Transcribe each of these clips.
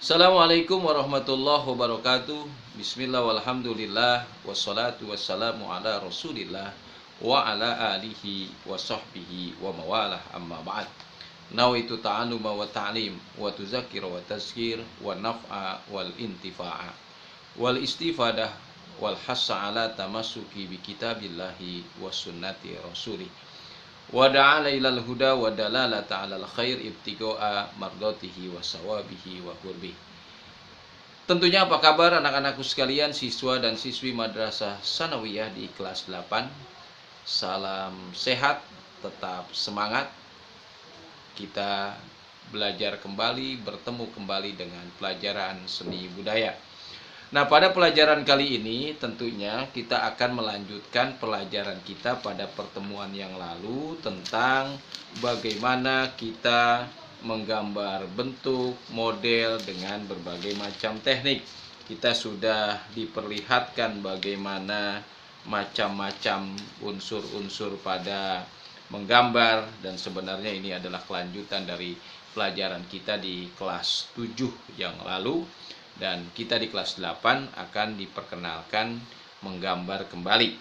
Assalamualaikum warahmatullahi wabarakatuh. Bismillah walhamdulillah wassalatu wassalamu ala Rasulillah wa ala alihi wa sahbihi wa mawalah amma ba'd. Nawaitu ta'alluma wa ta'lim wa tuzakkir wa tazkir wa naf'a wal intifa'a wal istifadah wal hassa ala tamassuki bi kitabillahi wa sunnati rasulih. Wa da'ala ilal huda wa dalalata 'alal khair ibtigo'a mardatihi wa sawabihi wa qurbi. Tentunya apa kabar anak-anakku sekalian, siswa dan siswi Madrasah Sanawiyah di kelas 8. Salam sehat, tetap semangat. Kita belajar kembali, bertemu kembali dengan pelajaran seni budaya. Nah, pada pelajaran kali ini tentunya kita akan melanjutkan pelajaran kita pada pertemuan yang lalu tentang bagaimana kita menggambar bentuk, model dengan berbagai macam teknik. Kita sudah diperlihatkan bagaimana macam-macam unsur-unsur pada menggambar, dan sebenarnya ini adalah kelanjutan dari pelajaran kita di kelas 7 yang lalu. Dan kita di kelas 8 akan diperkenalkan menggambar kembali.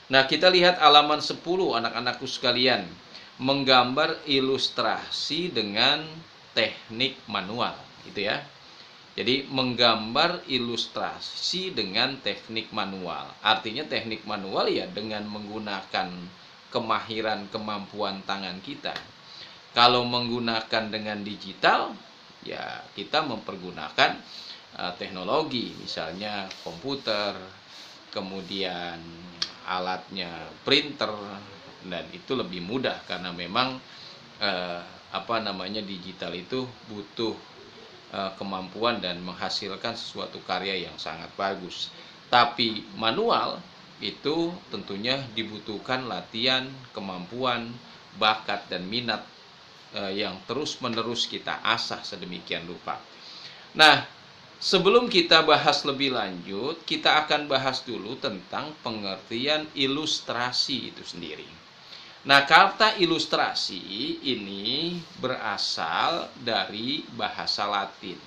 Nah, kita lihat halaman 10 anak-anakku sekalian. Menggambar ilustrasi dengan teknik manual, gitu ya. Jadi menggambar ilustrasi dengan teknik manual. Artinya teknik manual ya dengan menggunakan kemahiran kemampuan tangan kita. Kalau menggunakan dengan digital, ya kita mempergunakan teknologi, misalnya komputer, kemudian alatnya printer, dan itu lebih mudah karena memang digital itu butuh kemampuan dan menghasilkan sesuatu karya yang sangat bagus. Tapi manual itu tentunya dibutuhkan latihan, kemampuan, bakat dan minat yang terus-menerus kita asah sedemikian rupa. Nah, sebelum kita bahas lebih lanjut, kita akan bahas dulu tentang pengertian ilustrasi itu sendiri. Nah, kata ilustrasi ini berasal dari bahasa Latin,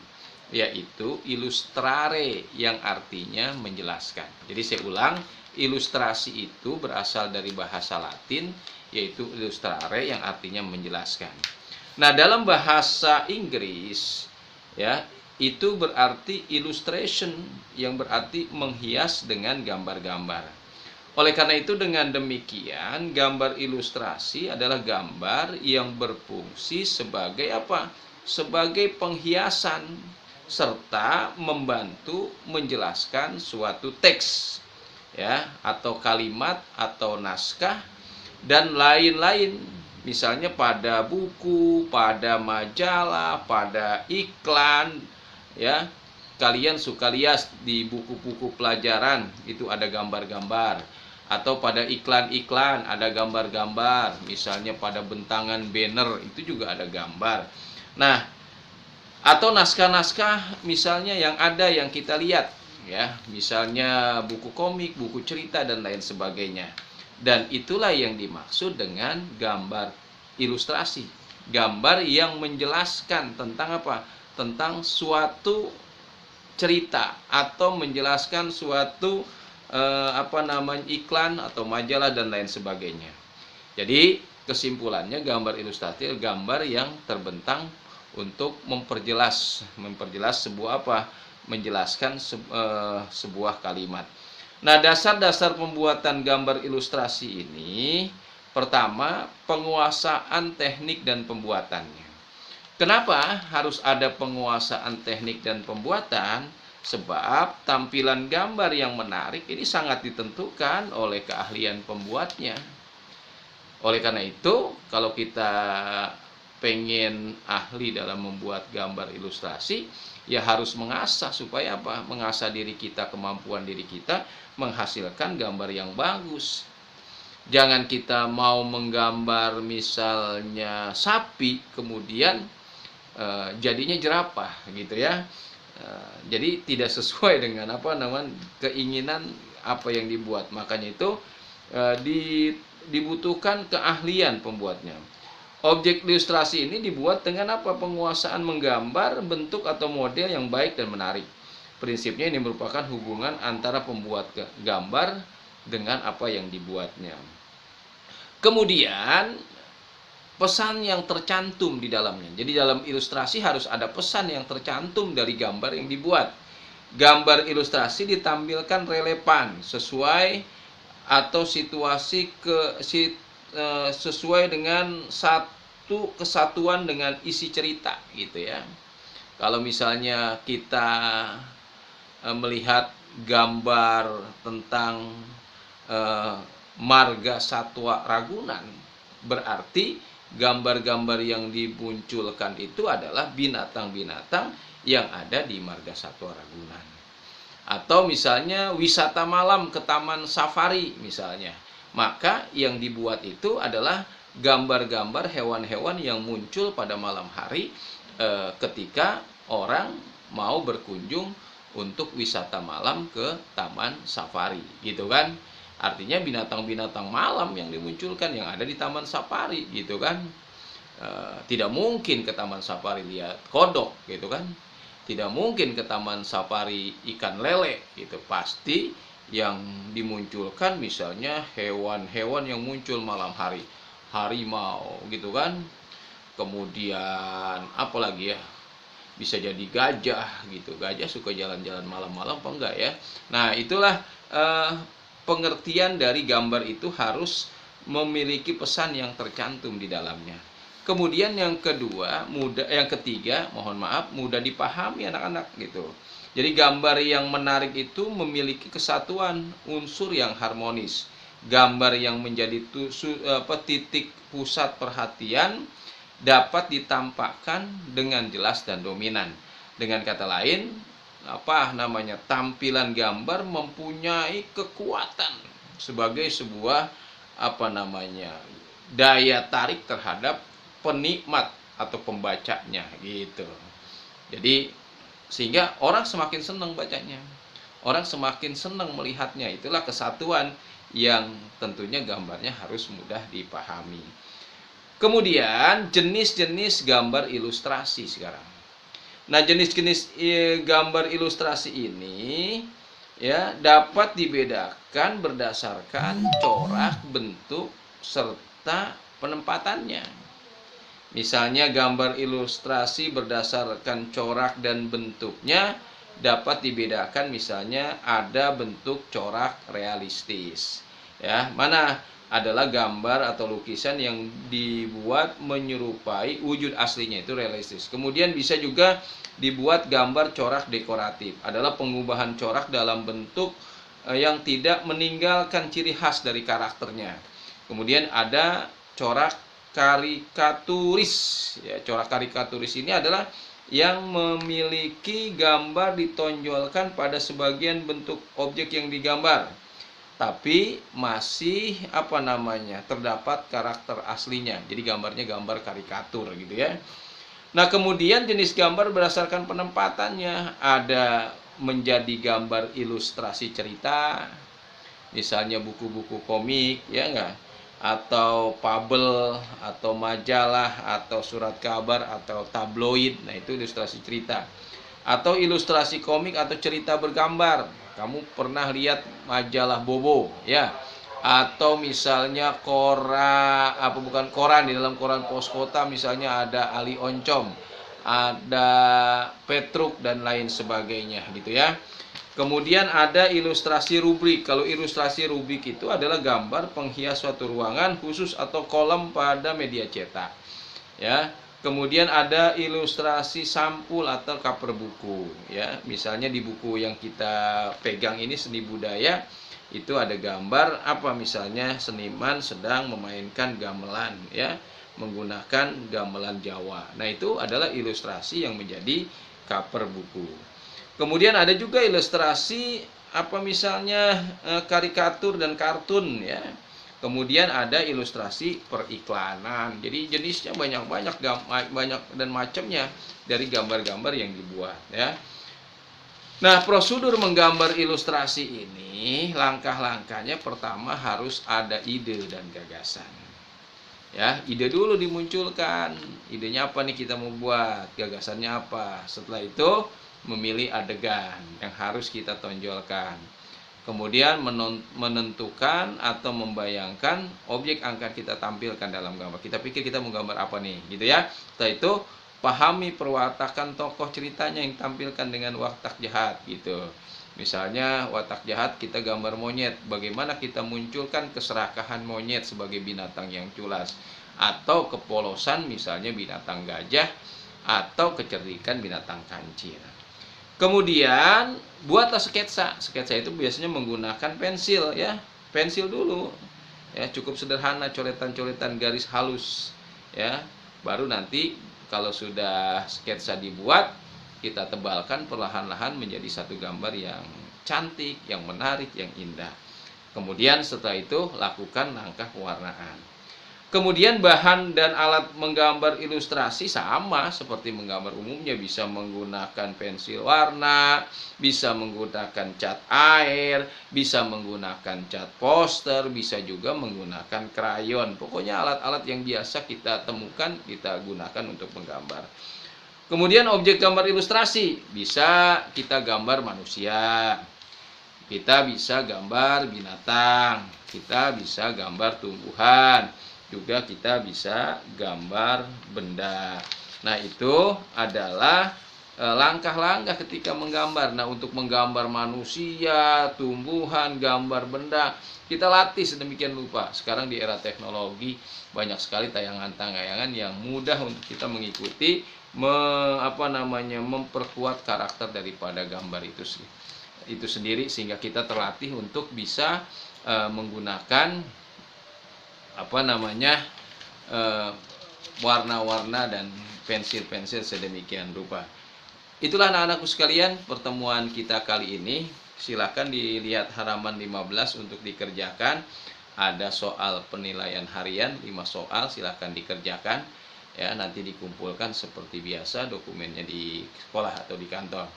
yaitu illustrare, yang artinya menjelaskan. Jadi saya ulang, ilustrasi itu berasal dari bahasa Latin, yaitu illustrare, yang artinya menjelaskan. Nah, dalam bahasa Inggris, ya, itu berarti illustration, yang berarti menghias dengan gambar-gambar. Oleh karena itu, dengan demikian, gambar ilustrasi adalah gambar yang berfungsi sebagai apa? Sebagai penghiasan serta membantu menjelaskan suatu teks, ya, atau kalimat atau naskah dan lain-lain. Misalnya pada buku, pada majalah, pada iklan, ya, kalian suka lihat di buku-buku pelajaran itu ada gambar-gambar, atau pada iklan-iklan ada gambar-gambar, misalnya pada bentangan banner itu juga ada gambar. Nah, atau naskah-naskah misalnya yang ada yang kita lihat, ya, misalnya buku komik, buku cerita dan lain sebagainya. Dan itulah yang dimaksud dengan gambar ilustrasi, gambar yang menjelaskan tentang apa? Tentang suatu cerita atau menjelaskan suatu iklan atau majalah dan lain sebagainya. Jadi kesimpulannya, gambar ilustrasi adalah gambar yang terbentang untuk memperjelas sebuah menjelaskan sebuah kalimat. Nah, dasar-dasar pembuatan gambar ilustrasi ini, pertama, penguasaan teknik dan pembuatannya. Kenapa harus ada penguasaan teknik dan pembuatan? Sebab tampilan gambar yang menarik ini sangat ditentukan oleh keahlian pembuatnya. Oleh karena itu, kalau kita pengen ahli dalam membuat gambar ilustrasi, ya harus mengasah supaya apa? Mengasah diri kita, kemampuan diri kita menghasilkan gambar yang bagus. Jangan kita mau menggambar misalnya sapi, kemudian jadinya jerapah, gitu ya. Jadi tidak sesuai dengan keinginan apa yang dibuat. Makanya itu dibutuhkan keahlian pembuatnya. Objek ilustrasi ini dibuat dengan apa? Penguasaan menggambar bentuk atau model yang baik dan menarik. Prinsipnya ini merupakan hubungan antara pembuat gambar dengan apa yang dibuatnya. Kemudian pesan yang tercantum di dalamnya. Jadi dalam ilustrasi harus ada pesan yang tercantum dari gambar yang dibuat. Gambar ilustrasi ditampilkan relevan sesuai atau situasi sesuai dengan satu kesatuan dengan isi cerita gitu ya. Kalau misalnya kita melihat gambar tentang marga satwa Ragunan, berarti gambar-gambar yang dimunculkan itu adalah binatang-binatang yang ada di marga satwa Ragunan. Atau misalnya wisata malam ke taman safari misalnya, maka yang dibuat itu adalah gambar-gambar hewan-hewan yang muncul pada malam hari ketika orang mau berkunjung untuk wisata malam ke taman safari gitu kan. Artinya binatang-binatang malam yang dimunculkan yang ada di taman safari gitu kan. Tidak mungkin ke taman safari lihat kodok gitu kan. Tidak mungkin ke taman safari ikan lele gitu. Pasti yang dimunculkan misalnya hewan-hewan yang muncul malam hari, harimau gitu kan. Kemudian apa lagi ya, bisa jadi gajah gitu. Gajah suka jalan-jalan malam-malam apa enggak ya. Nah itulah pengertian dari gambar itu harus memiliki pesan yang tercantum di dalamnya. Kemudian yang ketiga, mudah dipahami anak-anak gitu. Jadi gambar yang menarik itu memiliki kesatuan unsur yang harmonis. Gambar yang menjadi titik pusat perhatian dapat ditampakkan dengan jelas dan dominan. Dengan kata lain, tampilan gambar mempunyai kekuatan sebagai sebuah daya tarik terhadap penikmat atau pembacanya gitu. Jadi sehingga orang semakin senang bacanya, orang semakin senang melihatnya. Itulah kesatuan yang tentunya gambarnya harus mudah dipahami. Kemudian jenis-jenis gambar ilustrasi sekarang. Nah, jenis-jenis gambar ilustrasi ini ya dapat dibedakan berdasarkan corak, bentuk, serta penempatannya. Misalnya gambar ilustrasi berdasarkan corak dan bentuknya dapat dibedakan, misalnya ada bentuk corak realistis. Ya, mana adalah gambar atau lukisan yang dibuat menyerupai wujud aslinya, itu realistis. Kemudian bisa juga dibuat gambar corak dekoratif, adalah pengubahan corak dalam bentuk yang tidak meninggalkan ciri khas dari karakternya. Kemudian ada corak karikaturis. Ya, corak karikaturis ini adalah yang memiliki gambar ditonjolkan pada sebagian bentuk objek yang digambar, tapi masih terdapat karakter aslinya. Jadi gambarnya gambar karikatur gitu ya. Nah, kemudian jenis gambar berdasarkan penempatannya, ada menjadi gambar ilustrasi cerita, misalnya buku-buku komik ya enggak, atau fabel, atau majalah, atau surat kabar, atau tabloid. Nah, itu ilustrasi cerita. Atau ilustrasi komik atau cerita bergambar. Kamu pernah lihat majalah Bobo ya? Atau misalnya koran, di dalam koran Pos Kota misalnya ada Ali Oncom, ada Petruk dan lain sebagainya gitu ya. Kemudian ada ilustrasi rubrik. Kalau ilustrasi rubrik itu adalah gambar penghias suatu ruangan khusus atau kolom pada media cetak. Ya. Kemudian ada ilustrasi sampul atau cover buku. Ya. Misalnya di buku yang kita pegang ini Seni Budaya, itu ada gambar misalnya seniman sedang memainkan gamelan ya, menggunakan gamelan Jawa. Nah, itu adalah ilustrasi yang menjadi cover buku. Kemudian ada juga ilustrasi misalnya karikatur dan kartun ya. Kemudian ada ilustrasi periklanan. Jadi jenisnya banyak dan macamnya dari gambar-gambar yang dibuat ya. Nah, prosedur menggambar ilustrasi ini, langkah-langkahnya pertama harus ada ide dan gagasan. Ya, ide dulu dimunculkan. Idenya apa nih kita mau buat? Gagasannya apa? Setelah itu memilih adegan yang harus kita tonjolkan. Kemudian menentukan atau membayangkan objek yang akan kita tampilkan dalam gambar. Kita pikir kita mau gambar apa nih, gitu ya. Setelah itu pahami perwatakan tokoh ceritanya yang tampilkan dengan watak jahat, gitu. Misalnya watak jahat kita gambar monyet, bagaimana kita munculkan keserakahan monyet sebagai binatang yang culas, atau kepolosan misalnya binatang gajah, atau kecerdikan binatang kancil. Kemudian buatlah sketsa. Sketsa itu biasanya menggunakan pensil ya. Pensil dulu. Ya, cukup sederhana, coretan-coretan garis halus ya. Baru nanti kalau sudah sketsa dibuat, kita tebalkan perlahan-lahan menjadi satu gambar yang cantik, yang menarik, yang indah. Kemudian setelah itu lakukan langkah pewarnaan. Kemudian bahan dan alat menggambar ilustrasi sama seperti menggambar umumnya, bisa menggunakan pensil warna, bisa menggunakan cat air, bisa menggunakan cat poster, bisa juga menggunakan krayon. Pokoknya alat-alat yang biasa kita temukan kita gunakan untuk menggambar. Kemudian objek gambar ilustrasi, bisa kita gambar manusia, kita bisa gambar binatang, kita bisa gambar tumbuhan, juga kita bisa gambar benda. Nah, itu adalah langkah-langkah ketika menggambar. Nah, untuk menggambar manusia, tumbuhan, gambar benda, kita latih sedemikian rupa. Sekarang di era teknologi banyak sekali tayangan-tayangan yang mudah untuk kita mengikuti, memperkuat karakter daripada gambar itu sendiri, sehingga kita terlatih untuk bisa menggunakan warna-warna dan pensil-pensil sedemikian rupa. Itulah anak-anakku sekalian pertemuan kita kali ini. Silakan dilihat halaman 15 untuk dikerjakan. Ada soal penilaian harian 5 soal, silakan dikerjakan ya. Nanti dikumpulkan seperti biasa dokumennya di sekolah atau di kantor.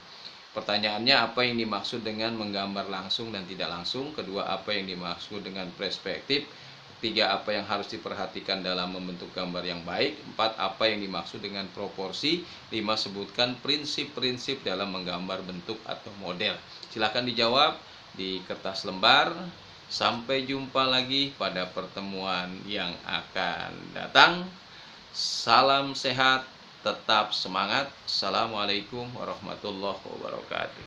Pertanyaannya, apa yang dimaksud dengan menggambar langsung dan tidak langsung? Kedua, apa yang dimaksud dengan perspektif? 3, apa yang harus diperhatikan dalam membentuk gambar yang baik? 4, apa yang dimaksud dengan proporsi? 5, sebutkan prinsip-prinsip dalam menggambar bentuk atau model. Silakan dijawab di kertas lembar. Sampai jumpa lagi pada pertemuan yang akan datang. Salam sehat, tetap semangat. Assalamualaikum warahmatullahi wabarakatuh.